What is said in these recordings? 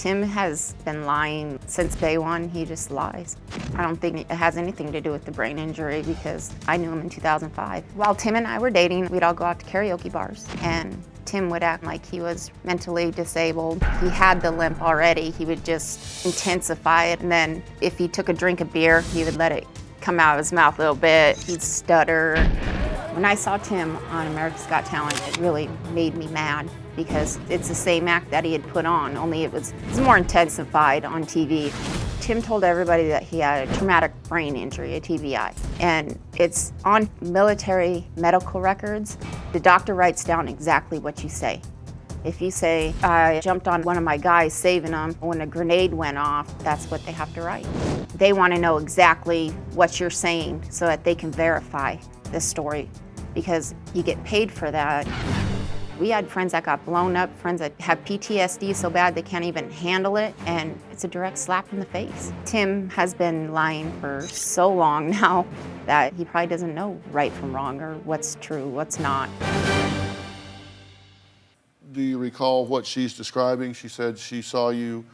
Tim has been lying since day one. He just lies. I don't think it has anything to do with the brain injury because I knew him in 2005. While Tim and I were dating, we'd all go out to karaoke bars, and Tim would act like he was mentally disabled. He had the limp already. He would just intensify it, and then if he took a drink of beer, he would let it come out of his mouth a little bit. He'd stutter. When I saw Tim on America's Got Talent, it really made me mad because it's the same act that he had put on, only it was more intensified on TV. Tim told everybody that he had a traumatic brain injury, a TBI, and it's on military medical records. The doctor writes down exactly what you say. If you say, I jumped on one of my guys saving him when a grenade went off, that's what they have to write. They want to know exactly what you're saying so that they can verify this story because you get paid for that. We had friends that got blown up, friends that have PTSD so bad they can't even handle it, and it's a direct slap in the face. Tim has been lying for so long now that he probably doesn't know right from wrong or what's true, what's not. Do you recall what she's describing? She said she saw you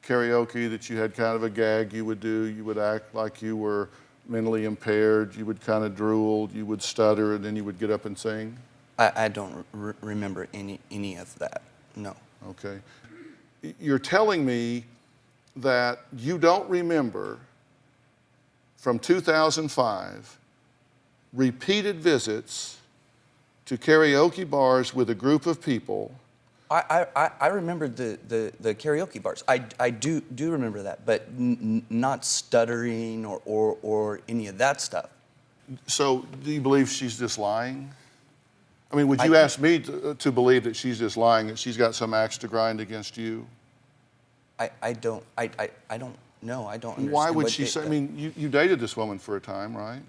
karaoke, that you had kind of a gag you would do. You would act like you were mentally impaired. You would kind of drool, you would stutter, and then you would get up and sing? I don't remember any of that, no. Okay. You're telling me that you don't remember from 2005 repeated visits to karaoke bars with a group of people. I remember the karaoke bars. I do remember that, but not stuttering or any of that stuff. So do you believe she's just lying? I mean, would you ask me to believe that she's just lying, that she's got some axe to grind against you? I don't know. I don't understand. Why would she say, I mean, you dated this woman for a time, right?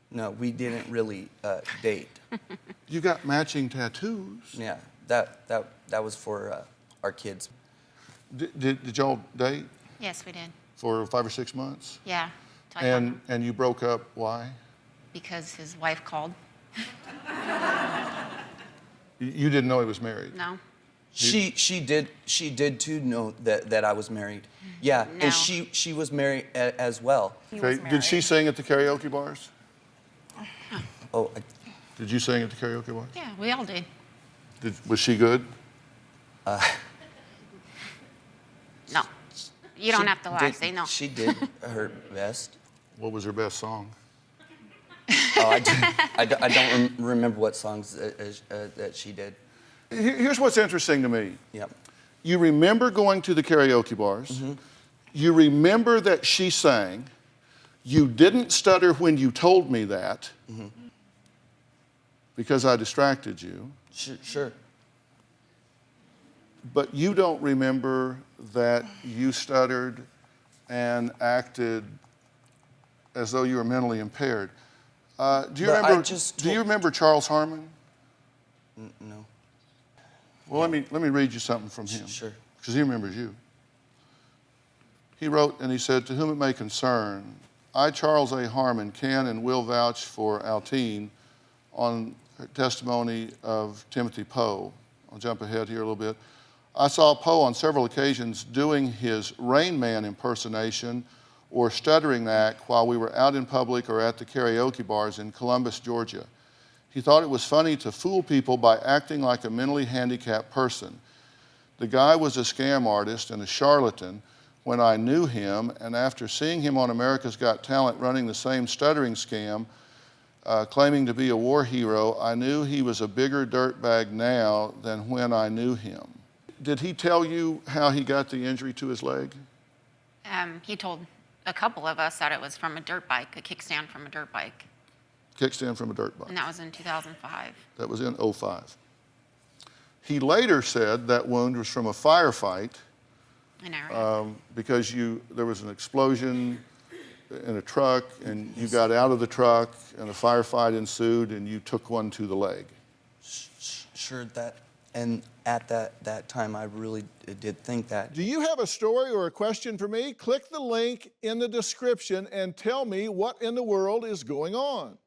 No, we didn't really date. You got matching tattoos. Yeah, that was for our kids. Did y'all date? Yes, we did. For 5 or 6 months? Yeah. And you broke up, why? Because his wife called. You didn't know he was married? No. She did too know that I was married. Yeah, No. and she was married as well. Okay. Did she sing at the karaoke bars? Oh, Did you sing at the karaoke bars? Yeah, we all did. Was she good? No. You don't have to lie. Say no. She did her best. What was her best song? Oh, I don't remember what songs that she did. Here's what's interesting to me. Yep. You remember going to the karaoke bars. Mm-hmm. You remember that she sang. You didn't stutter when you told me that. Mm-hmm. Because I distracted you. Sure. But you don't remember that you stuttered and acted as though you were mentally impaired. Do you remember Charles Harmon? No. Well, let me read you something from him. Sure. Because he remembers you. He wrote and he said, "To whom it may concern, I, Charles A. Harmon, can and will vouch for Alteen on testimony of Timothy Poe." I'll jump ahead here a little bit. "I saw Poe on several occasions doing his Rain Man impersonation or stuttering act while we were out in public or at the karaoke bars in Columbus, Georgia. He thought it was funny to fool people by acting like a mentally handicapped person. The guy was a scam artist and a charlatan when I knew him, and after seeing him on America's Got Talent running the same stuttering scam, claiming to be a war hero, I knew he was a bigger dirtbag now than when I knew him." Did he tell you how he got the injury to his leg? He told a couple of us that it was from a dirt bike, a kickstand from a dirt bike. Kickstand from a dirt bike. And that was in 2005. That was in 2005. He later said that wound was from a firefight In Iraq. because there was an explosion in a truck and you got out of the truck and a firefight ensued and you took one to the leg. Sure, and at that time I really did think that. Do you have a story or a question for me? Click the link in the description and tell me what in the world is going on.